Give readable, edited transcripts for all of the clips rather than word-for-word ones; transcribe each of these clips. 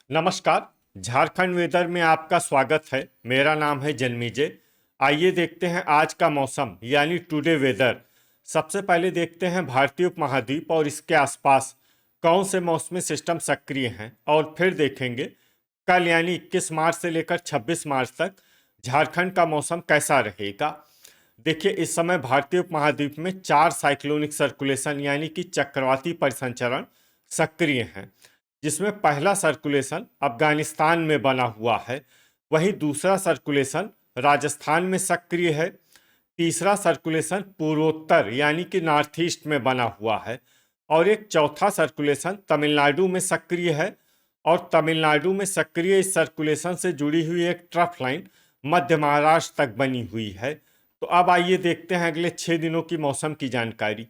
नमस्कार। झारखंड वेदर में आपका स्वागत है। मेरा नाम है जन्मीजय। आइए देखते हैं आज का मौसम यानी टुडे वेदर। सबसे पहले देखते हैं भारतीय उपमहाद्वीप और इसके आसपास कौन से मौसमी सिस्टम सक्रिय हैं, और फिर देखेंगे कल यानी 21 मार्च से लेकर 26 मार्च तक झारखंड का मौसम कैसा रहेगा। देखिए, इस समय भारतीय उपमहाद्वीप में 4 साइक्लोनिक सर्कुलेशन यानी कि चक्रवाती परिसंचरण सक्रिय हैं, जिसमें पहला सर्कुलेशन अफगानिस्तान में बना हुआ है, वहीं दूसरा सर्कुलेशन राजस्थान में सक्रिय है, तीसरा सर्कुलेशन पूर्वोत्तर यानी कि नॉर्थ ईस्ट में बना हुआ है, और एक चौथा सर्कुलेशन तमिलनाडु में सक्रिय है। और तमिलनाडु में सक्रिय इस सर्कुलेशन से जुड़ी हुई एक ट्रफ लाइन मध्य महाराष्ट्र तक बनी हुई है। तो अब आइए देखते हैं अगले 6 दिनों की मौसम की जानकारी।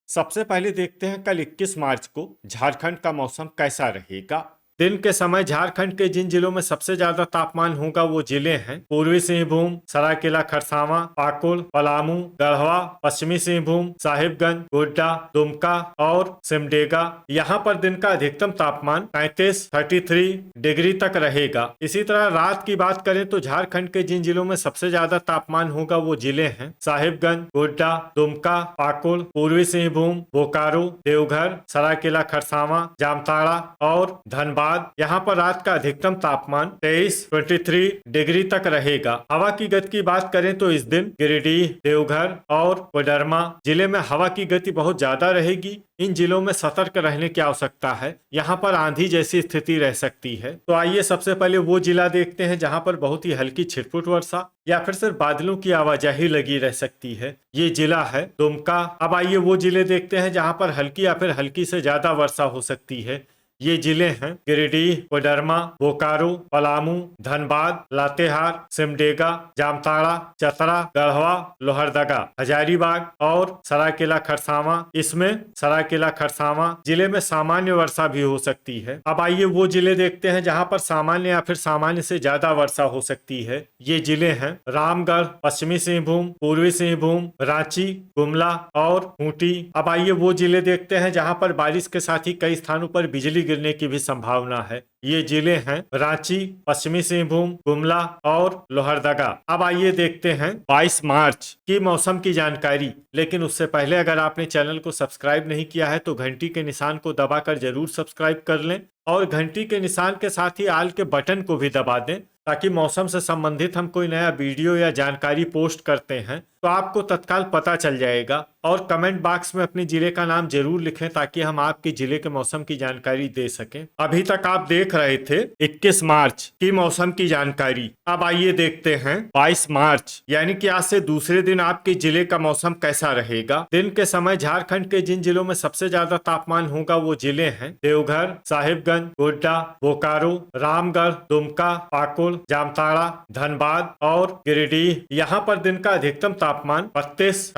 सबसे पहले देखते हैं कल 21 मार्च को झारखंड का मौसम कैसा रहेगा। दिन के समय झारखंड के जिन जिलों में सबसे ज्यादा तापमान होगा वो जिले हैं पूर्वी सिंहभूम, सरायकेला खरसावां, पाकुड़, पलामू, गढ़वा, पश्चिमी सिंहभूम, साहिबगंज, गोड्डा, दुमका और सिमडेगा। यहाँ पर दिन का अधिकतम तापमान 33 डिग्री तक रहेगा। इसी तरह रात की बात करें तो झारखंड के जिन जिलों में सबसे ज्यादा तापमान होगा वो जिले हैं साहिबगंज, गोड्डा, दुमका, पाकुड़, पूर्वी सिंहभूम, बोकारो, देवघर, सरायकेला खरसावां, जामताड़ा और धनबाद। यहाँ पर रात का अधिकतम तापमान 23 डिग्री तक रहेगा। हवा की गति की बात करें तो इस दिन गिरिडीह, देवघर और कोडरमा जिले में हवा की गति बहुत ज्यादा रहेगी। इन जिलों में सतर्क रहने की आवश्यकता है। यहाँ पर आंधी जैसी स्थिति रह सकती है। तो आइए सबसे पहले वो जिला देखते हैं जहाँ पर बहुत ही हल्की छिटपुट वर्षा या फिर सिर्फ बादलों की आवाजाही लगी रह सकती है। ये जिला है दुमका। अब आइए वो जिले देखते हैं जहाँ पर हल्की या फिर हल्की से ज्यादा वर्षा हो सकती है। ये जिले हैं गिरिडीह, कोडरमा, बोकारो, पलामू, धनबाद, लातेहार, सिमडेगा, जामताड़ा, चतरा, गढ़वा, लोहरदगा, हजारीबाग और सरायकेला खरसावां। इसमें सरायकेला खरसावां जिले में सामान्य वर्षा भी हो सकती है। अब आइए वो जिले देखते हैं जहां पर सामान्य या फिर सामान्य से ज्यादा वर्षा हो सकती है। ये जिले हैं रामगढ़, पश्चिमी सिंहभूम, पूर्वी सिंहभूम, रांची, गुमला और खूंटी। अब आइए वो जिले देखते हैं जहां पर बारिश के साथ ही कई स्थानों पर बिजली गिरने की भी संभावना है। ये जिले हैं रांची, पश्चिमी सिंहभूम, गुमला और लोहरदगा। अब आइए देखते हैं 22 मार्च की मौसम की जानकारी। लेकिन उससे पहले अगर आपने चैनल को सब्सक्राइब नहीं किया है तो घंटी के निशान को दबाकर जरूर सब्सक्राइब कर लें, और घंटी के निशान के साथ ही आल के बटन को भी दबा दें, ताकि मौसम से संबंधित हम कोई नया वीडियो या जानकारी पोस्ट करते हैं तो आपको तत्काल पता चल जाएगा। और कमेंट बॉक्स में अपने जिले का नाम जरूर लिखें ताकि हम आपके जिले के मौसम की जानकारी दे सकें। अभी तक आप देख रहे थे 21 मार्च की मौसम की जानकारी। अब आइए देखते हैं 22 मार्च यानी कि आज से दूसरे दिन आपके जिले का मौसम कैसा रहेगा। दिन के समय झारखंड के जिन जिलों में सबसे ज्यादा तापमान होगा वो जिले हैं देवघर, साहिबगंज, गोड्डा, बोकारो, रामगढ़, दुमका, पाकुड़, जामताड़ा, धनबाद और गिरिडीह। यहाँ पर दिन का अधिकतम तापमान 32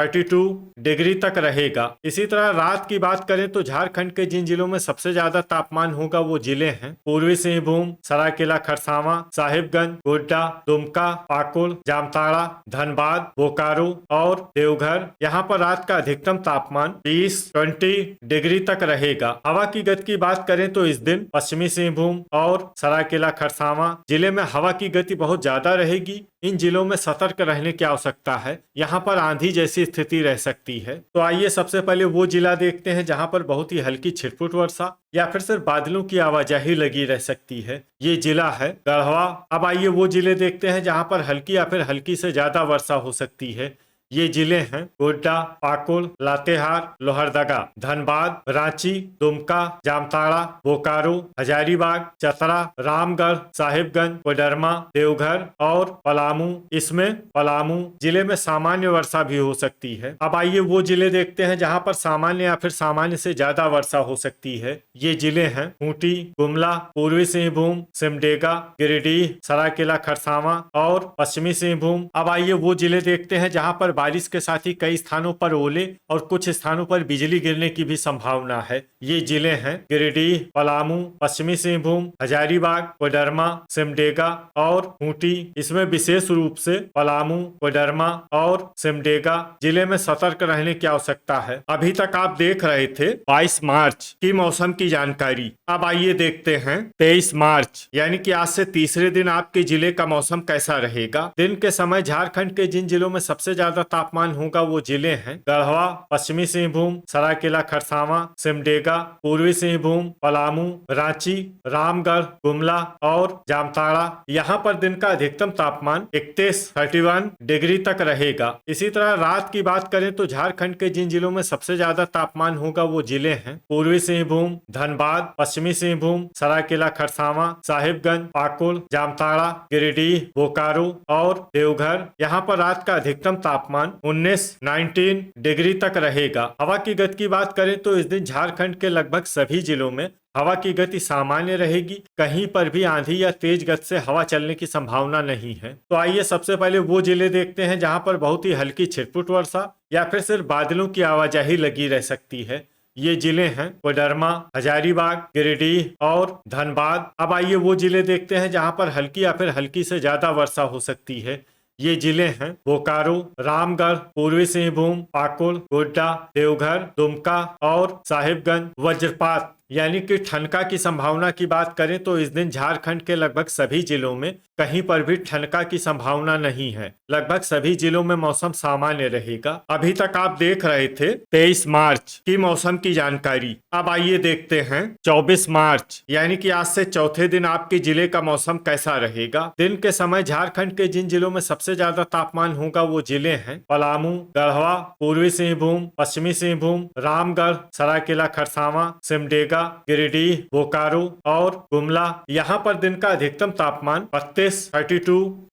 डिग्री तक रहेगा। इसी तरह रात की बात करें तो झारखंड के जिन जिलों में सबसे ज्यादा तापमान होगा वो जिले हैं पूर्वी सिंहभूम, सरायकेला खरसावां, साहिबगंज, गोड्डा, दुमका, पाकुड़, जामताड़ा, धनबाद, बोकारो और देवघर। यहाँ पर रात का अधिकतम तापमान 20 डिग्री तक रहेगा। हवा की गति की बात करें तो इस दिन पश्चिमी सिंहभूम और सरायकेला खरसावां जिले में हवा की गति बहुत ज्यादा रहेगी। इन जिलों में सतर्क रहने की आवश्यकता है। यहाँ पर आंधी जैसी स्थिति रह सकती है। तो आइए सबसे पहले वो जिला देखते हैं जहाँ पर बहुत ही हल्की छिटपुट वर्षा या फिर सिर्फ बादलों की आवाजाही लगी रह सकती है। ये जिला है गढ़वा। अब आइए वो जिले देखते हैं जहाँ पर हल्की या फिर हल्की से ज्यादा वर्षा हो सकती है। ये जिले हैं गोड्डा, पाकुड़, लातेहार, लोहरदगा, धनबाद, रांची, दुमका, जामताड़ा, बोकारो, हजारीबाग, चतरा, रामगढ़, साहिबगंज, कोडरमा, देवघर और पलामू। इसमें पलामू जिले में सामान्य वर्षा भी हो सकती है। अब आइए वो जिले देखते हैं जहां पर सामान्य या फिर सामान्य से ज्यादा वर्षा हो सकती है। ये जिले हैं खूंटी, गुमला, पूर्वी सिंहभूम, सिमडेगा, गिरिडीह, सरायकेला खरसावां और पश्चिमी सिंहभूम। अब आइए वो जिले देखते हैं जहां पर बारिश के साथ ही कई स्थानों पर ओले और कुछ स्थानों पर बिजली गिरने की भी संभावना है। ये जिले हैं गिरिडीह, पलामू, पश्चिमी सिंहभूम, हजारीबाग, कोडरमा, सिमडेगा और खूंटी। इसमें विशेष रूप से पलामू, कोडरमा और सिमडेगा जिले में सतर्क रहने की आवश्यकता है। अभी तक आप देख रहे थे 22 मार्च की मौसम की जानकारी। अब आइए देखते हैं 23 मार्च यानी कि आज से तीसरे दिन आपके जिले का मौसम कैसा रहेगा। दिन के समय झारखंड के जिन जिलों में सबसे ज्यादा तापमान होगा वो जिले हैं गढ़वा, पश्चिमी सिंहभूम, सरायकेला खरसावां, सिमडेगा, पूर्वी सिंहभूम, पलामू, रांची, रामगढ़, गुमला और जामताड़ा। यहाँ पर दिन का अधिकतम तापमान 31 डिग्री तक रहेगा। इसी तरह रात की बात करें तो झारखंड के जिन जिलों में सबसे ज्यादा तापमान होगा वो जिले हैं पूर्वी सिंहभूम, धनबाद, पश्चिमी सिंहभूम, सरायकेला खरसावां, साहिबगंज, पाकुड़, जामताड़ा, गिरिडीह, बोकारो और देवघर। यहाँ पर रात का अधिकतम तापमान 19 डिग्री तक रहेगा। हवा की गति की बात करें तो इस दिन झारखंड के लगभग सभी जिलों में हवा की गति सामान्य रहेगी। कहीं पर भी आंधी या तेज गति से हवा चलने की संभावना नहीं है। तो आइए सबसे पहले वो जिले देखते हैं जहां पर बहुत ही हल्की छिटपुट वर्षा या फिर सिर्फ बादलों की आवाजाही लगी रह सकती है। ये जिले हैं कोडरमा, हजारीबाग, गिरिडीह और धनबाद। अब आइए वो जिले देखते हैं जहां पर हल्की या फिर हल्की से ज्यादा वर्षा हो सकती है। ये जिले हैं बोकारो, रामगढ़, पूर्वी सिंहभूम, पाकुड़, गोड्डा, देवघर, दुमका और साहिबगंज। वज्रपात यानी कि ठनका की संभावना की बात करें तो इस दिन झारखंड के लगभग सभी जिलों में कहीं पर भी ठनका की संभावना नहीं है। लगभग सभी जिलों में मौसम सामान्य रहेगा। अभी तक आप देख रहे थे 23 मार्च की मौसम की जानकारी। अब आइए देखते हैं 24 मार्च यानी कि आज से चौथे दिन आपके जिले का मौसम कैसा रहेगा। दिन के समय झारखंड के जिन जिलों में सबसे ज्यादा तापमान होगा वो जिले हैं पलामू, गढ़वा, पूर्वी सिंहभूम, पश्चिमी सिंहभूम, रामगढ़, सरायकेला खरसावां, सिमडेगा, गिरिडीह, बोकारो और गुमला। यहाँ पर दिन का अधिकतम तापमान 32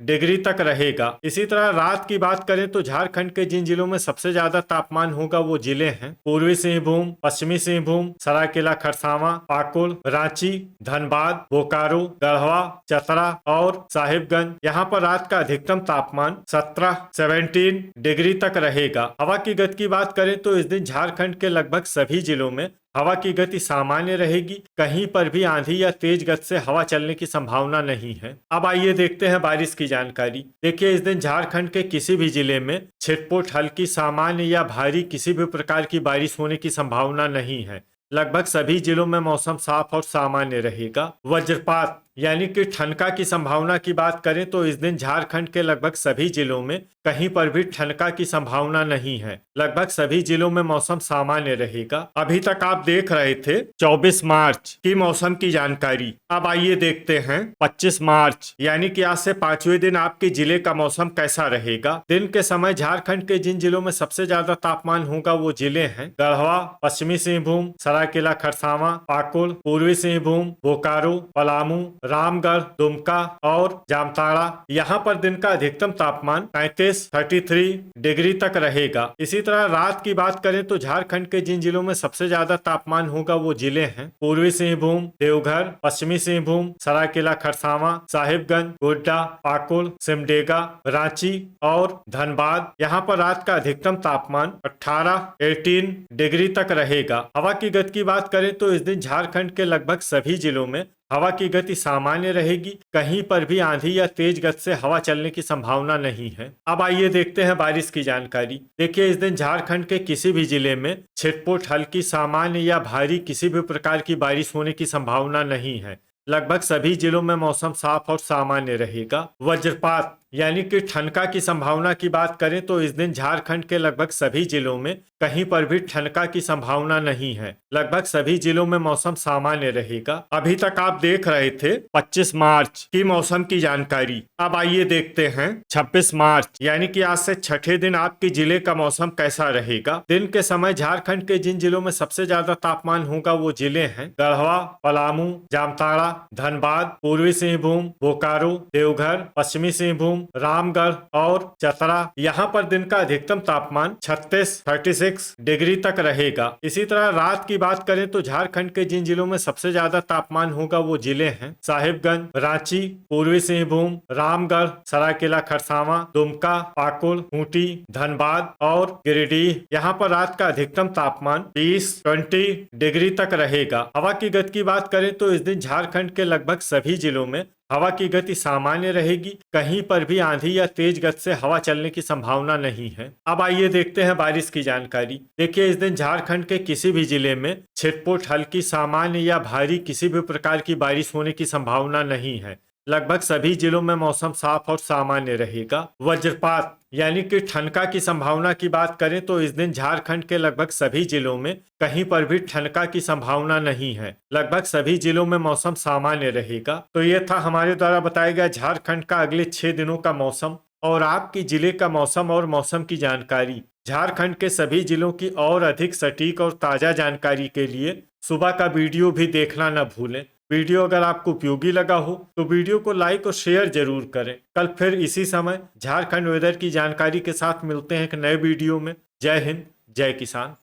डिग्री तक रहेगा। इसी तरह रात की बात करें तो झारखंड के जिन जिलों में सबसे ज्यादा तापमान होगा वो जिले हैं पूर्वी सिंहभूम, पश्चिमी सिंहभूम, सरायकेला खरसावां, पाकुड़, रांची, धनबाद, बोकारो, गढ़वा, चतरा और साहिबगंज। यहाँ पर रात का अधिकतम तापमान 17 डिग्री तक रहेगा। हवा की गति की बात करें तो इस दिन झारखंड के लगभग सभी जिलों में हवा की गति सामान्य रहेगी। कहीं पर भी आंधी या तेज गति से हवा चलने की संभावना नहीं है। अब आइए देखते हैं बारिश की जानकारी। देखिए इस दिन झारखंड के किसी भी जिले में छिटपुट, हल्की, सामान्य या भारी किसी भी प्रकार की बारिश होने की संभावना नहीं है। लगभग सभी जिलों में मौसम साफ और सामान्य रहेगा। वज्रपात यानी कि ठनका की संभावना की बात करें तो इस दिन झारखंड के लगभग सभी जिलों में कहीं पर भी ठनका की संभावना नहीं है। लगभग सभी जिलों में मौसम सामान्य रहेगा। अभी तक आप देख रहे थे 24 मार्च की मौसम की जानकारी। अब आइए देखते हैं 25 मार्च यानी कि आज से पांचवें दिन आपके जिले का मौसम कैसा रहेगा। दिन के समय झारखंड के जिन जिलों में सबसे ज्यादा तापमान होगा वो जिले हैं गढ़वा, पश्चिमी सिंहभूम, सरायकेला खरसावां, पाकुड़, पूर्वी सिंहभूम, बोकारो, पलामू, रामगढ़, दुमका और जामताड़ा। यहाँ पर दिन का अधिकतम तापमान 33 डिग्री तक रहेगा। इसी तरह रात की बात करें तो झारखंड के जिन जिलों में सबसे ज्यादा तापमान होगा वो जिले हैं पूर्वी सिंहभूम, देवघर, पश्चिमी सिंहभूम, सरायकेला खरसावां, साहिबगंज, गोड्डा, पाकुड़, सिमडेगा, रांची और धनबाद। यहाँ पर रात का अधिकतम तापमान 18 डिग्री तक रहेगा। हवा की गति की बात करें तो इस दिन झारखंड के लगभग सभी जिलों में हवा की गति सामान्य रहेगी। कहीं पर भी आंधी या तेज गति से हवा चलने की संभावना नहीं है। अब आइए देखते हैं बारिश की जानकारी। देखिए इस दिन झारखंड के किसी भी जिले में छिटपुट, हल्की, सामान्य या भारी किसी भी प्रकार की बारिश होने की संभावना नहीं है। लगभग सभी जिलों में मौसम साफ और सामान्य रहेगा। वज्रपात यानी कि ठनका की संभावना की बात करें तो इस दिन झारखंड के लगभग सभी जिलों में कहीं पर भी ठनका की संभावना नहीं है। लगभग सभी जिलों में मौसम सामान्य रहेगा। अभी तक आप देख रहे थे 25 मार्च की मौसम की जानकारी। अब आइए देखते हैं 26 मार्च यानी कि आज से छठे दिन आपके जिले का मौसम कैसा रहेगा। दिन के समय झारखंड के जिन जिलों में सबसे ज्यादा तापमान होगा वो जिले हैं गढ़वा, पलामू, जामताड़ा, धनबाद, पूर्वी सिंहभूम, बोकारो, देवघर, पश्चिमी सिंहभूम, सिंहभूम, रामगढ़ और चतरा, यहाँ पर दिन का अधिकतम तापमान 36 डिग्री तक रहेगा। इसी तरह रात की बात करें तो झारखंड के जिन जिलों में सबसे ज्यादा तापमान होगा वो जिले हैं साहिबगंज, रांची, पूर्वी सिंहभूम, रामगढ़, सरायकेला खरसावां, दुमका, पाकुड़, खूंटी, धनबाद और गिरिडीह। यहाँ पर रात का अधिकतम तापमान 20 डिग्री तक रहेगा। हवा की गति की बात करें तो इस दिन झारखंड के लगभग सभी जिलों में हवा की गति सामान्य रहेगी। कहीं पर भी आंधी या तेज गति से हवा चलने की संभावना नहीं है। अब आइए देखते हैं बारिश की जानकारी। देखिए, इस दिन झारखंड के किसी भी जिले में छिटपुट, हल्की, सामान्य या भारी किसी भी प्रकार की बारिश होने की संभावना नहीं है। लगभग सभी जिलों में मौसम साफ और सामान्य रहेगा। वज्रपात यानी कि ठनका की संभावना की बात करें तो इस दिन झारखंड के लगभग सभी जिलों में कहीं पर भी ठनका की संभावना नहीं है। लगभग सभी जिलों में मौसम सामान्य रहेगा। तो ये था हमारे द्वारा बताया गया झारखंड का अगले 6 दिनों का मौसम और आपकी जिले का मौसम और मौसम की जानकारी। झारखंड के सभी जिलों की और अधिक सटीक और ताजा जानकारी के लिए सुबह का वीडियो भी देखना न भूलें। वीडियो अगर आपको उपयोगी लगा हो तो वीडियो को लाइक और शेयर जरूर करें। कल फिर इसी समय झारखंड वेदर की जानकारी के साथ मिलते हैं एक नए वीडियो में। जय हिंद, जय किसान।